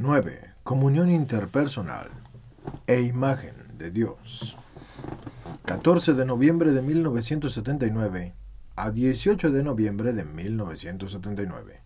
9. Comunión interpersonal e imagen de Dios. 14 de noviembre de 1979 a 18 de noviembre de 1979.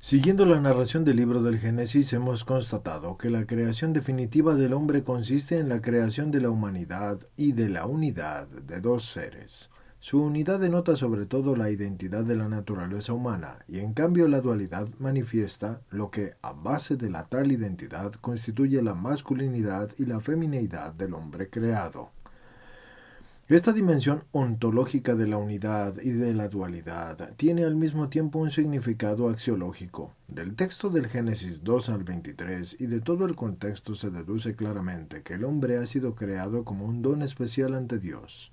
Siguiendo la narración del libro del Génesis, hemos constatado que la creación definitiva del hombre consiste en la creación de la humanidad y de la unidad de dos seres. Su unidad denota sobre todo la identidad de la naturaleza humana, y en cambio la dualidad manifiesta lo que, a base de la tal identidad, constituye la masculinidad y la femineidad del hombre creado. Esta dimensión ontológica de la unidad y de la dualidad tiene al mismo tiempo un significado axiológico. Del texto del Génesis 2 al 23 y de todo el contexto se deduce claramente que el hombre ha sido creado como un don especial ante Dios.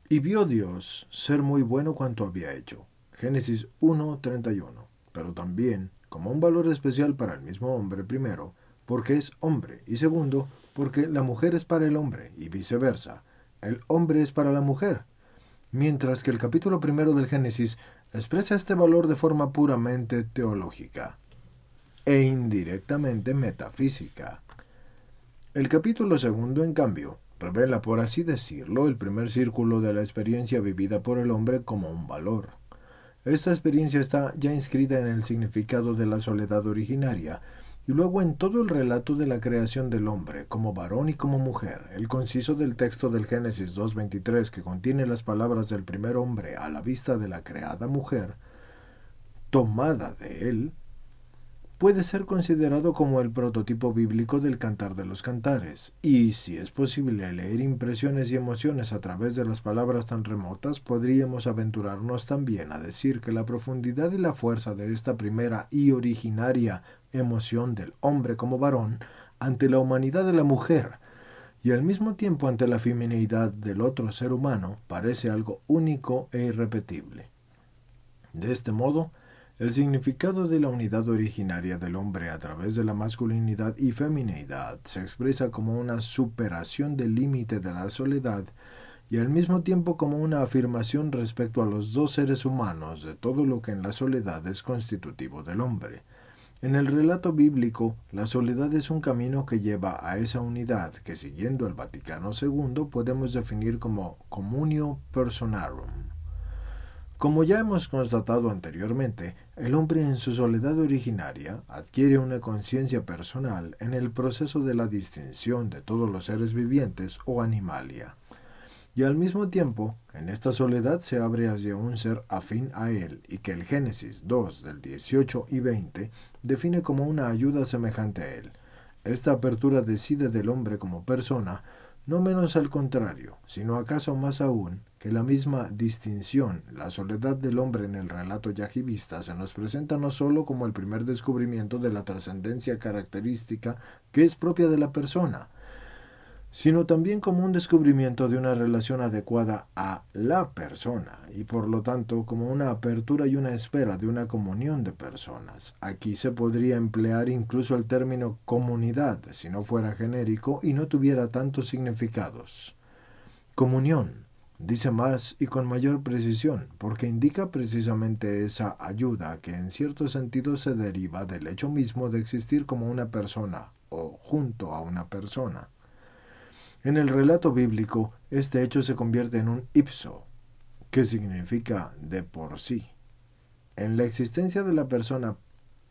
Y vio Dios ser muy bueno cuanto había hecho. Génesis 1:31. Pero también como un valor especial para el mismo hombre, primero, porque es hombre, y segundo, porque la mujer es para el hombre, y viceversa. El hombre es para la mujer, mientras que el capítulo primero del Génesis expresa este valor de forma puramente teológica e indirectamente metafísica. El capítulo segundo, en cambio, revela, por así decirlo, el primer círculo de la experiencia vivida por el hombre como un valor. Esta experiencia está ya inscrita en el significado de la soledad originaria, y luego en todo el relato de la creación del hombre, como varón y como mujer. El conciso del texto del Génesis 2:23, que contiene las palabras del primer hombre a la vista de la creada mujer, tomada de él, puede ser considerado como el prototipo bíblico del Cantar de los Cantares, y si es posible leer impresiones y emociones a través de las palabras tan remotas, podríamos aventurarnos también a decir que la profundidad y la fuerza de esta primera y originaria emoción del hombre como varón ante la humanidad de la mujer y al mismo tiempo ante la femineidad del otro ser humano parece algo único e irrepetible. De este modo, el significado de la unidad originaria del hombre a través de la masculinidad y femineidad se expresa como una superación del límite de la soledad y al mismo tiempo como una afirmación respecto a los dos seres humanos de todo lo que en la soledad es constitutivo del hombre. En el relato bíblico, la soledad es un camino que lleva a esa unidad que, siguiendo el Vaticano II, podemos definir como communio personarum. Como ya hemos constatado anteriormente, el hombre en su soledad originaria adquiere una conciencia personal en el proceso de la distinción de todos los seres vivientes o animalia. Y al mismo tiempo, en esta soledad se abre hacia un ser afín a él y que el Génesis 2 del 18 y 20 define como una ayuda semejante a él. Esta apertura decide del hombre como persona, no menos al contrario, sino acaso más aún, que la misma distinción, la soledad del hombre en el relato yajivista se nos presenta no sólo como el primer descubrimiento de la trascendencia característica que es propia de la persona, sino también como un descubrimiento de una relación adecuada a la persona y por lo tanto como una apertura y una espera de una comunión de personas. Aquí se podría emplear incluso el término comunidad si no fuera genérico y no tuviera tantos significados. Comunión dice más y con mayor precisión porque indica precisamente esa ayuda que en cierto sentido se deriva del hecho mismo de existir como una persona o junto a una persona. En el relato bíblico, este hecho se convierte en un ipso, que significa de por sí. En la existencia de la persona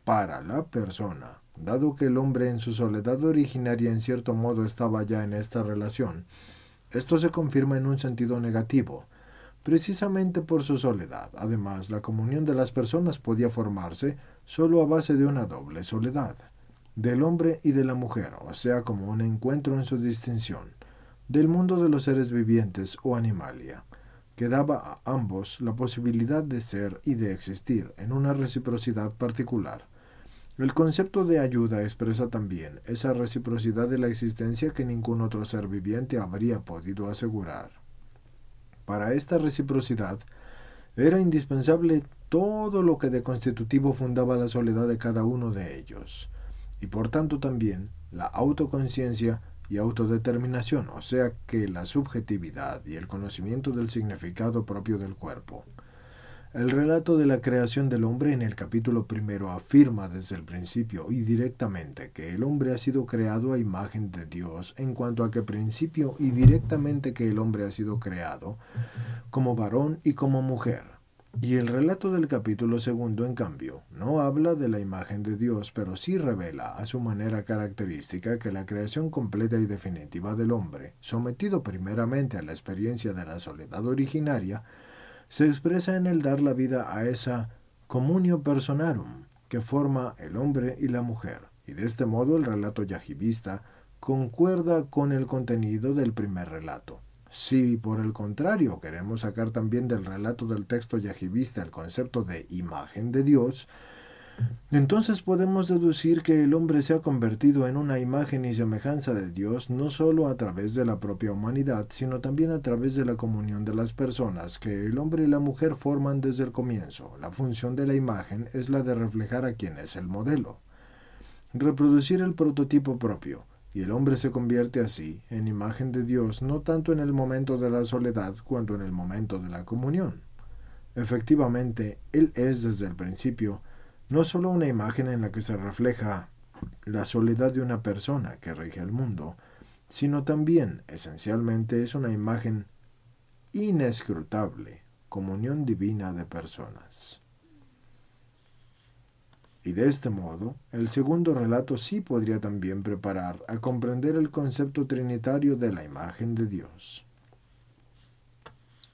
para la persona, dado que el hombre en su soledad originaria en cierto modo estaba ya en esta relación, esto se confirma en un sentido negativo, precisamente por su soledad. Además, la comunión de las personas podía formarse solo a base de una doble soledad, del hombre y de la mujer, o sea, como un encuentro en su distinción, del mundo de los seres vivientes o animalia, que daba a ambos la posibilidad de ser y de existir en una reciprocidad particular. El concepto de ayuda expresa también esa reciprocidad de la existencia que ningún otro ser viviente habría podido asegurar. Para esta reciprocidad era indispensable todo lo que de constitutivo fundaba la soledad de cada uno de ellos, y por tanto también la autoconciencia y autodeterminación, o sea que la subjetividad y el conocimiento del significado propio del cuerpo. El relato de la creación del hombre en el capítulo primero afirma desde el principio y directamente que el hombre ha sido creado a imagen de Dios, en cuanto a que principio y directamente que el hombre ha sido creado como varón y como mujer. Y el relato del capítulo segundo, en cambio, no habla de la imagen de Dios, pero sí revela a su manera característica que la creación completa y definitiva del hombre, sometido primeramente a la experiencia de la soledad originaria, se expresa en el dar la vida a esa communio personarum que forma el hombre y la mujer, y de este modo el relato yahivista concuerda con el contenido del primer relato. Si por el contrario queremos sacar también del relato del texto yahivista el concepto de imagen de Dios, entonces podemos deducir que el hombre se ha convertido en una imagen y semejanza de Dios no solo a través de la propia humanidad, sino también a través de la comunión de las personas que el hombre y la mujer forman desde el comienzo. La función de la imagen es la de reflejar a quien es el modelo, reproducir el prototipo propio, y el hombre se convierte así en imagen de Dios no tanto en el momento de la soledad cuanto en el momento de la comunión. Efectivamente, Él es desde el principio no solo una imagen en la que se refleja la soledad de una persona que rige el mundo, sino también, esencialmente, es una imagen inescrutable, comunión divina de personas. Y de este modo, el segundo relato sí podría también preparar a comprender el concepto trinitario de la imagen de Dios.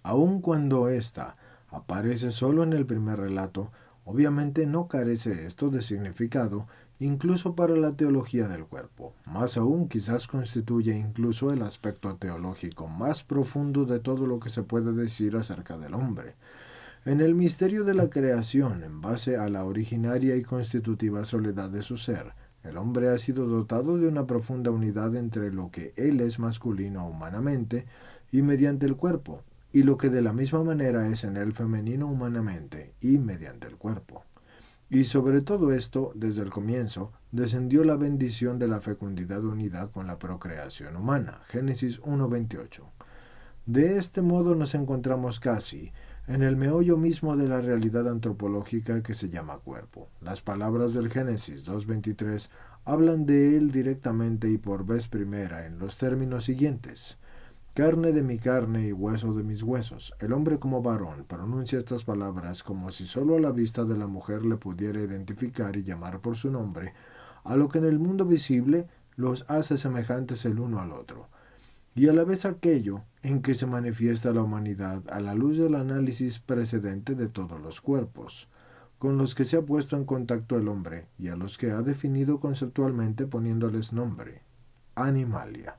Aun cuando ésta aparece solo en el primer relato, obviamente no carece esto de significado incluso para la teología del cuerpo. Más aún quizás constituye incluso el aspecto teológico más profundo de todo lo que se puede decir acerca del hombre. En el misterio de la creación, en base a la originaria y constitutiva soledad de su ser, el hombre ha sido dotado de una profunda unidad entre lo que él es masculino humanamente y mediante el cuerpo, y lo que de la misma manera es en él femenino humanamente y mediante el cuerpo. Y sobre todo esto, desde el comienzo, descendió la bendición de la fecundidad unida con la procreación humana. Génesis 1:28. De este modo nos encontramos casi en el meollo mismo de la realidad antropológica que se llama cuerpo. Las palabras del Génesis 2:23 hablan de él directamente y por vez primera en los términos siguientes: carne de mi carne y hueso de mis huesos. El hombre como varón pronuncia estas palabras como si sólo a la vista de la mujer le pudiera identificar y llamar por su nombre, a lo que en el mundo visible los hace semejantes el uno al otro, y a la vez aquello en que se manifiesta la humanidad a la luz del análisis precedente de todos los cuerpos, con los que se ha puesto en contacto el hombre y a los que ha definido conceptualmente poniéndoles nombre: animalia.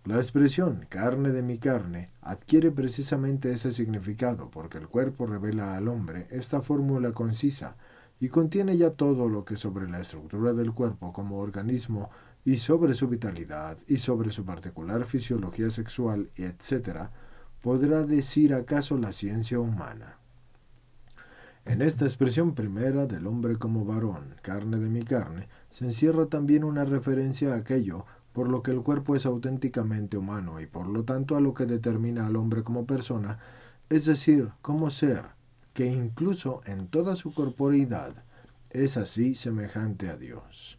La expresión carne de mi carne adquiere precisamente ese significado porque el cuerpo revela al hombre esta fórmula concisa y contiene ya todo lo que sobre la estructura del cuerpo como organismo y sobre su vitalidad y sobre su particular fisiología sexual y etc. podrá decir acaso la ciencia humana. En esta expresión primera del hombre como varón, carne de mi carne, se encierra también una referencia a aquello por lo que el cuerpo es auténticamente humano y por lo tanto a lo que determina al hombre como persona, es decir, como ser, que incluso en toda su corporeidad es así semejante a Dios.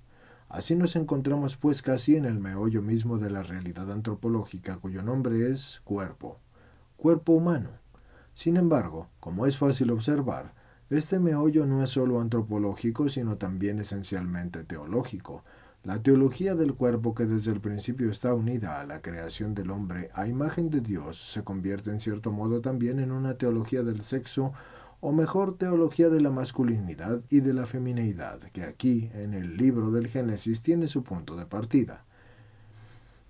Así nos encontramos pues casi en el meollo mismo de la realidad antropológica cuyo nombre es cuerpo, cuerpo humano. Sin embargo, como es fácil observar, este meollo no es sólo antropológico, sino también esencialmente teológico. La teología del cuerpo, que desde el principio está unida a la creación del hombre a imagen de Dios, se convierte en cierto modo también en una teología del sexo, o mejor, teología de la masculinidad y de la femineidad, que aquí, en el libro del Génesis, tiene su punto de partida.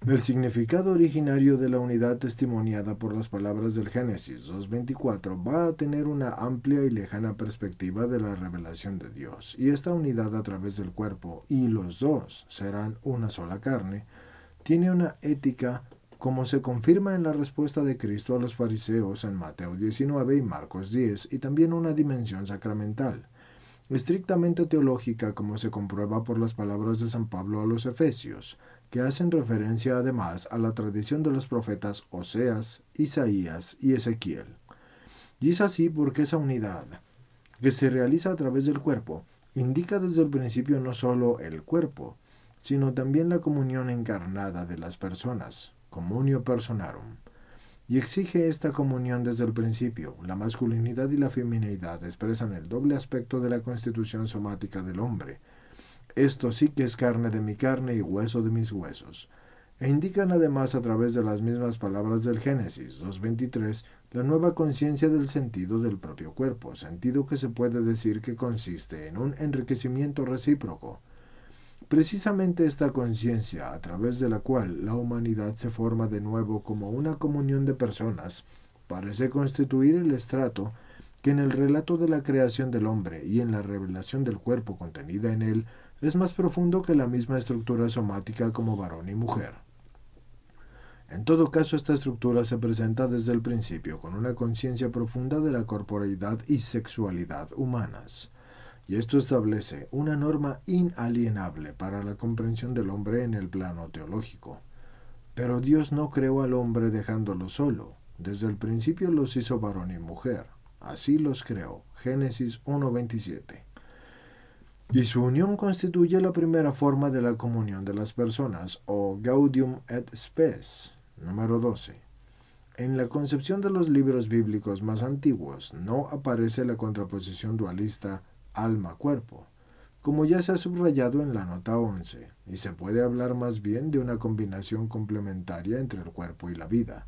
El significado originario de la unidad testimoniada por las palabras del Génesis 2:24 va a tener una amplia y lejana perspectiva de la revelación de Dios, y esta unidad a través del cuerpo, y los dos serán una sola carne, tiene una ética como se confirma en la respuesta de Cristo a los fariseos en Mateo 19 y Marcos 10, y también una dimensión sacramental, estrictamente teológica, como se comprueba por las palabras de San Pablo a los Efesios, que hacen referencia además a la tradición de los profetas Oseas, Isaías y Ezequiel. Y es así porque esa unidad, que se realiza a través del cuerpo, indica desde el principio no solo el cuerpo, sino también la comunión encarnada de las personas, communio personarum, y exige esta comunión desde el principio. La masculinidad y la feminidad expresan el doble aspecto de la constitución somática del hombre. Esto sí que es carne de mi carne y hueso de mis huesos. E indican además a través de las mismas palabras del Génesis 2.23 la nueva conciencia del sentido del propio cuerpo, sentido que se puede decir que consiste en un enriquecimiento recíproco. Precisamente esta conciencia, a través de la cual la humanidad se forma de nuevo como una comunión de personas, parece constituir el estrato que en el relato de la creación del hombre y en la revelación del cuerpo contenida en él es más profundo que la misma estructura somática como varón y mujer. En todo caso, esta estructura se presenta desde el principio con una conciencia profunda de la corporeidad y sexualidad humanas, y esto establece una norma inalienable para la comprensión del hombre en el plano teológico. Pero Dios no creó al hombre dejándolo solo. Desde el principio los hizo varón y mujer. Así los creó. Génesis 1.27. Y su unión constituye la primera forma de la comunión de las personas, o Gaudium et Spes. Número 12. En la concepción de los libros bíblicos más antiguos no aparece la contraposición dualista alma-cuerpo, como ya se ha subrayado en la nota 11, y se puede hablar más bien de una combinación complementaria entre el cuerpo y la vida.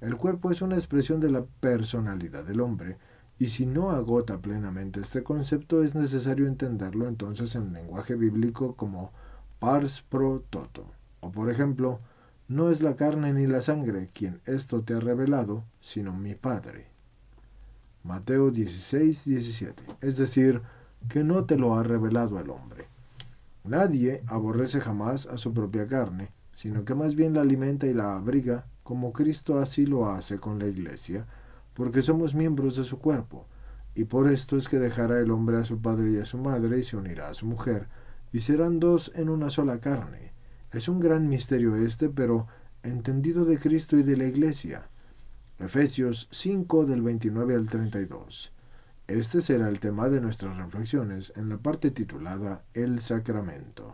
El cuerpo es una expresión de la personalidad del hombre, y si no agota plenamente este concepto es necesario entenderlo entonces en lenguaje bíblico como pars pro toto, o por ejemplo, no es la carne ni la sangre quien esto te ha revelado, sino mi Padre. Mateo 16:17. Es decir, que no te lo ha revelado el hombre. Nadie aborrece jamás a su propia carne, sino que más bien la alimenta y la abriga, como Cristo así lo hace con la Iglesia, porque somos miembros de su cuerpo. Y por esto es que dejará el hombre a su padre y a su madre y se unirá a su mujer, y serán dos en una sola carne. Es un gran misterio este, pero entendido de Cristo y de la Iglesia. Efesios 5 del 29 al 32. Este será el tema de nuestras reflexiones en la parte titulada El Sacramento.